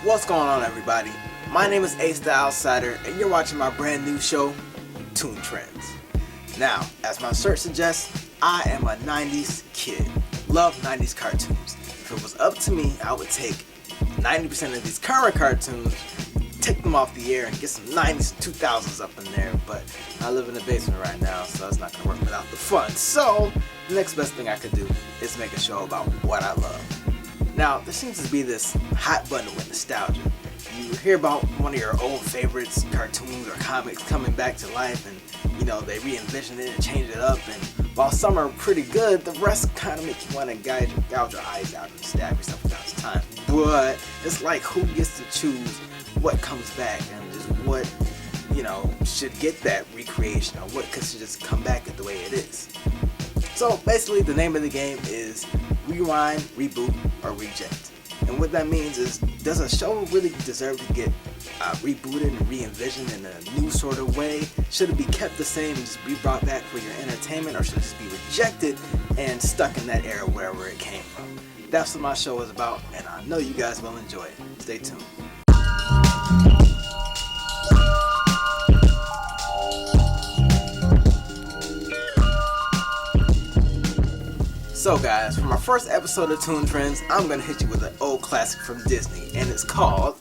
What's going on, everybody? My name is Ace the Outsider, and you're watching my brand new show, Toon Trendz. Now, as my search suggests, I am a 90s kid. Love 90s cartoons. If it was up to me, I would take 90% of these current cartoons, take them off the air, and get some 90s and 2000s up in there, but I live in the basement right now, so it's not going to work without the fun. So, the next best thing I could do is make a show about what I love. Now, there seems to be this hot button with nostalgia. You hear about one of your old favorites, cartoons or comics coming back to life, and you know, they re-envision it and change it up, and while some are pretty good, the rest kind of make you want to gouge your eyes out and stab yourself without time. But it's like, who gets to choose what comes back and just what, you know, should get that recreation, or what could just come back the way it is. So basically, the name of the game is rewind, reboot, or reject. And what that means is, does a show really deserve to get rebooted and re-envisioned in a new sort of way? Should it be kept the same and just be brought back for your entertainment, or should it just be rejected and stuck in that era wherever it came from? That's what my show is about, and I know you guys will enjoy it. Stay tuned. So guys, for my first episode of Toon Trendz, I'm gonna hit you with an old classic from Disney, and it's called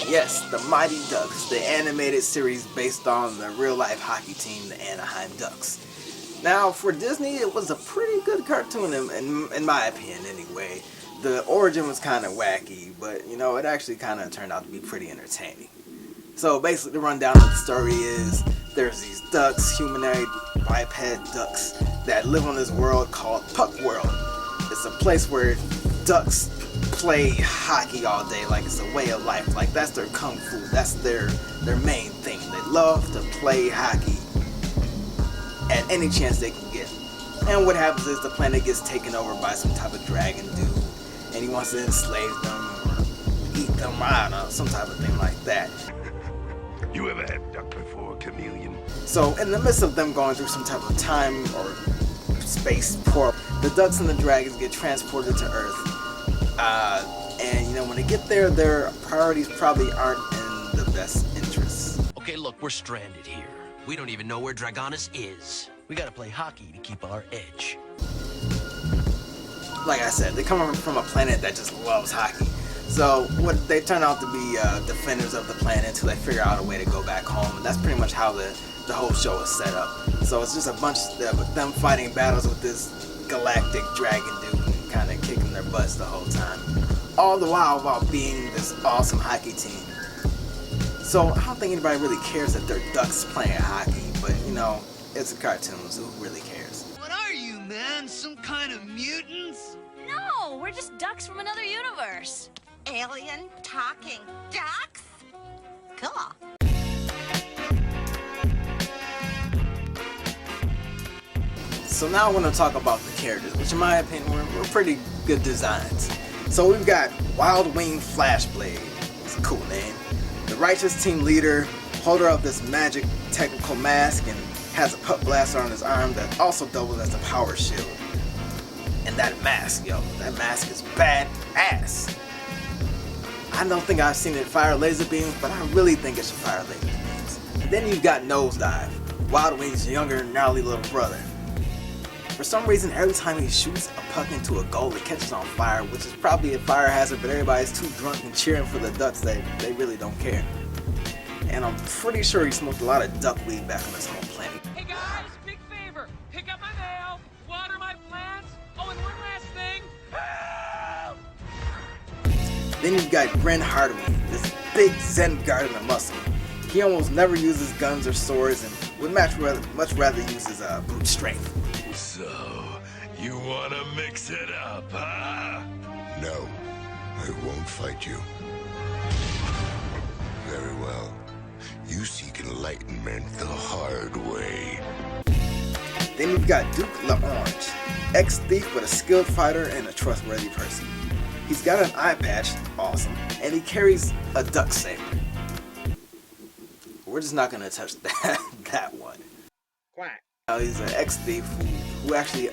Yes, the Mighty Ducks, the animated series based on the real-life hockey team, the Anaheim Ducks. Now, for Disney, it was a pretty good cartoon, in my opinion, anyway. The origin was kind of wacky, but, you know, it actually kind of turned out to be pretty entertaining. So, basically, the rundown of the story is, there's these ducks, humanoid biped ducks, that live on this world called Puck World. It's a place where ducks play hockey all day, like it's a way of life, like that's their kung fu, that's their main thing. They love to play hockey at any chance they can get. And what happens is the planet gets taken over by some type of dragon dude, and he wants to enslave them or eat them, I don't know, some type of thing like that. You ever had duck before, chameleon? So in the midst of them going through some type of time or space portal, the ducks and the dragons get transported to Earth. And you know, when they get there, their priorities probably aren't in the best interests. Okay, look, we're stranded here. We don't even know where Dragonis is. We gotta play hockey to keep our edge. Like I said, they come from a planet that just loves hockey. So what they turn out to be defenders of the planet until they figure out a way to go back home. And that's pretty much how the whole show is set up. So it's just a bunch of them fighting battles with this galactic dragon dude and kind of kicking their butts the whole time. All the while being this awesome hockey team. So I don't think anybody really cares that they're ducks playing hockey, but you know, it's a cartoon, so who really cares? What are you, man? Some kind of mutants? No, we're just ducks from another universe. Alien talking ducks? Cool. So now I want to talk about the characters, which in my opinion were pretty good designs. So we've got Wild Wing Flashblade, it's a cool name, the righteous team leader, holder of this magic technical mask, and has a puck blaster on his arm that also doubles as a power shield. And that mask, yo, that mask is badass. I don't think I've seen it fire laser beams, but I really think it should fire laser beams. And then you've got Nosedive, Wild Wing's younger, gnarly little brother. For some reason, every time he shoots a puck into a goal, it catches on fire, which is probably a fire hazard, but everybody's too drunk and cheering for the ducks, they really don't care. And I'm pretty sure he smoked a lot of duck weed back on his home planet. Hey guys, big favor, pick up my mail, water my plants, oh, and one last thing, help! Then you've got Grin Hardwing, this big Zen guard of muscle. He almost never uses guns or swords and would much rather use his brute strength. So, you wanna mix it up, huh? No, I won't fight you. Very well. You seek enlightenment the hard way. Then you've got Duke LaOrange, ex-thief but a skilled fighter and a trustworthy person. He's got an eye patch, awesome, and he carries a duck saber. We're just not gonna touch that one. Quack. He's an ex-thief who actually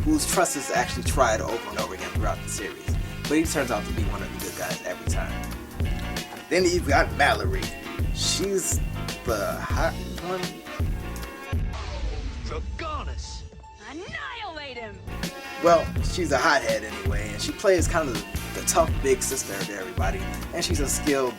whose trust is actually tried over and over again throughout the series. But he turns out to be one of the good guys every time. Then you've got Mallory. She's the hot one. Dragonis. Annihilate him! Well, she's a hothead anyway, and she plays kind of the tough big sister to everybody. And she's a skilled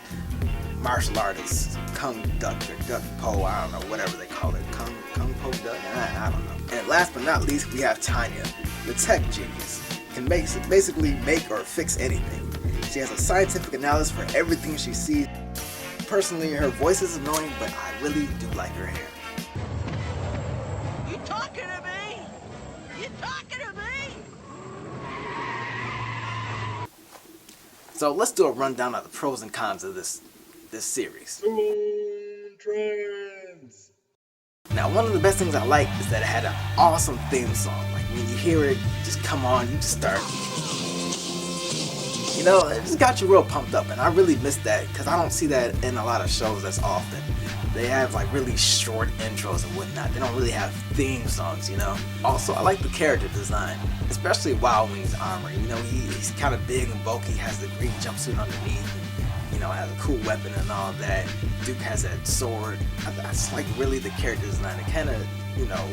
martial artist, Kung Duck or Duck Po, I don't know, whatever they call it, Kung Po Duck, I don't know. And last but not least, we have Tanya, the tech genius, can basically make or fix anything. She has a scientific analysis for everything she sees. Personally, her voice is annoying, but I really do like her hair. You talking to me? You talking to me? So let's do a rundown of the pros and cons of this series. Toon Trendz. Now, one of the best things I like is that it had an awesome theme song. Like when you hear it, just come on, you just start. You know, it just got you real pumped up, and I really miss that because I don't see that in a lot of shows as often. They have like really short intros and whatnot. They don't really have theme songs, you know. Also, I like the character design, especially Wild Wing's armor. You know, he's kind of big and bulky, has the green jumpsuit underneath. You know, has a cool weapon and all that. Duke has that sword. That's like really the character design. It kind of, you know,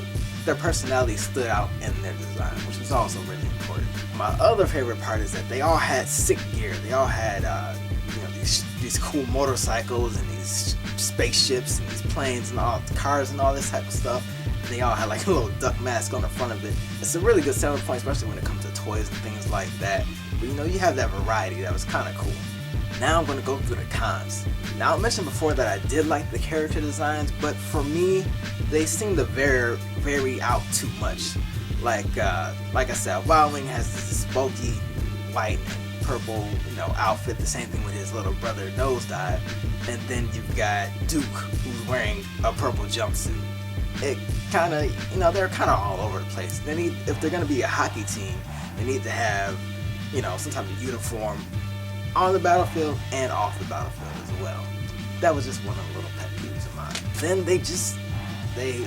their personality stood out in their design, which was also really important. My other favorite part is that they all had sick gear. They all had, you know, these cool motorcycles and these spaceships and these planes and all the cars and all this type of stuff. They all had like a little duck mask on the front of it. It's a really good selling point, especially when it comes to toys and things like that. But you know, you have that variety that was kind of cool. Now I'm going to go through the cons. Now I mentioned before that I did like the character designs, but for me, they seem to vary out too much. Like I said, Wild Wing has this bulky white and purple, you know, outfit. The same thing with his little brother Nosedive, and then you've got Duke, who's wearing a purple jumpsuit. It kind of, you know, they're kind of all over the place. They need, if they're going to be a hockey team, they need to have, you know, some type of uniform on the battlefield and off the battlefield as well. That was just one of the little pet peeves of mine. Then they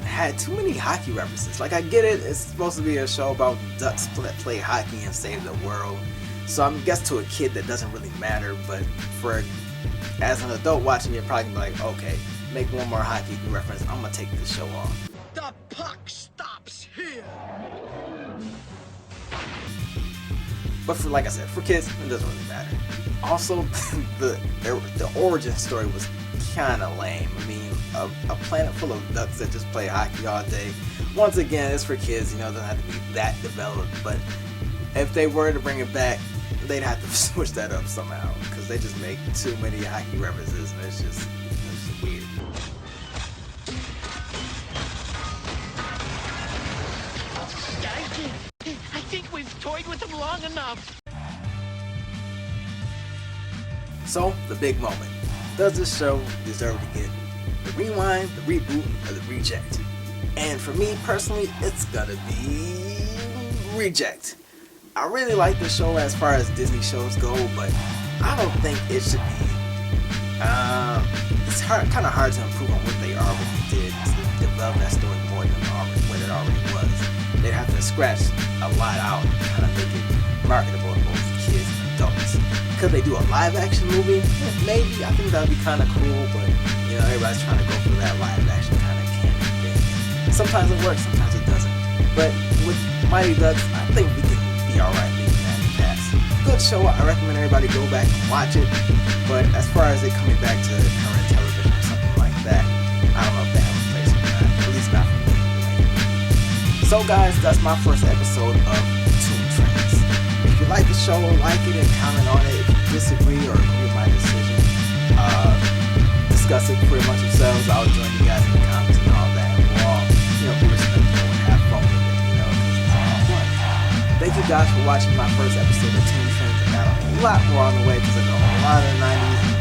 had too many hockey references. Like, I get it, it's supposed to be a show about ducks that play hockey and save the world. So I guess to a kid that doesn't really matter, but for as an adult watching, you're probably gonna be like, okay, make one more hockey reference, I'm gonna take this show off. The puck stops here. But for, like I said, for kids, it doesn't really matter. Also, the origin story was kind of lame. I mean, a planet full of ducks that just play hockey all day. Once again, it's for kids, you know, it doesn't have to be that developed. But if they were to bring it back, they'd have to switch that up somehow, because they just make too many hockey references, and it's just weird. I think we've toyed with them long enough. So, the big moment. Does this show deserve to get the rewind, the reboot, or the reject? And for me personally, it's gonna be reject. I really like the show as far as Disney shows go, but I don't think it should be. It's kind of hard to improve on what they already did to develop that story more than what it already was. They'd have to scratch a lot out and kind of make it marketable to both kids and adults. Could they do a live action movie? Yeah, maybe. I think that would be kind of cool, but you know, everybody's trying to go for that live action kind of canon thing. Sometimes it works, sometimes it doesn't. But with Mighty Ducks, I think we can be alright leaving that in the past. Good show. I recommend everybody go back and watch it. But as far as it coming back to current television or something like that, I don't know if they have a place for that. At least not for me. So guys, that's my first episode of Toon Trendz. If you like the show, like it and comment on it. If you disagree or agree with my decision, discuss it pretty much yourselves. I'll join you guys in the comments and all that. We'll all, you know, be respectful and have fun with it, you know, because it's all fun. Thank you guys for watching my first episode of Toon Trendz. I got a lot more on the way because I know a lot of the 90s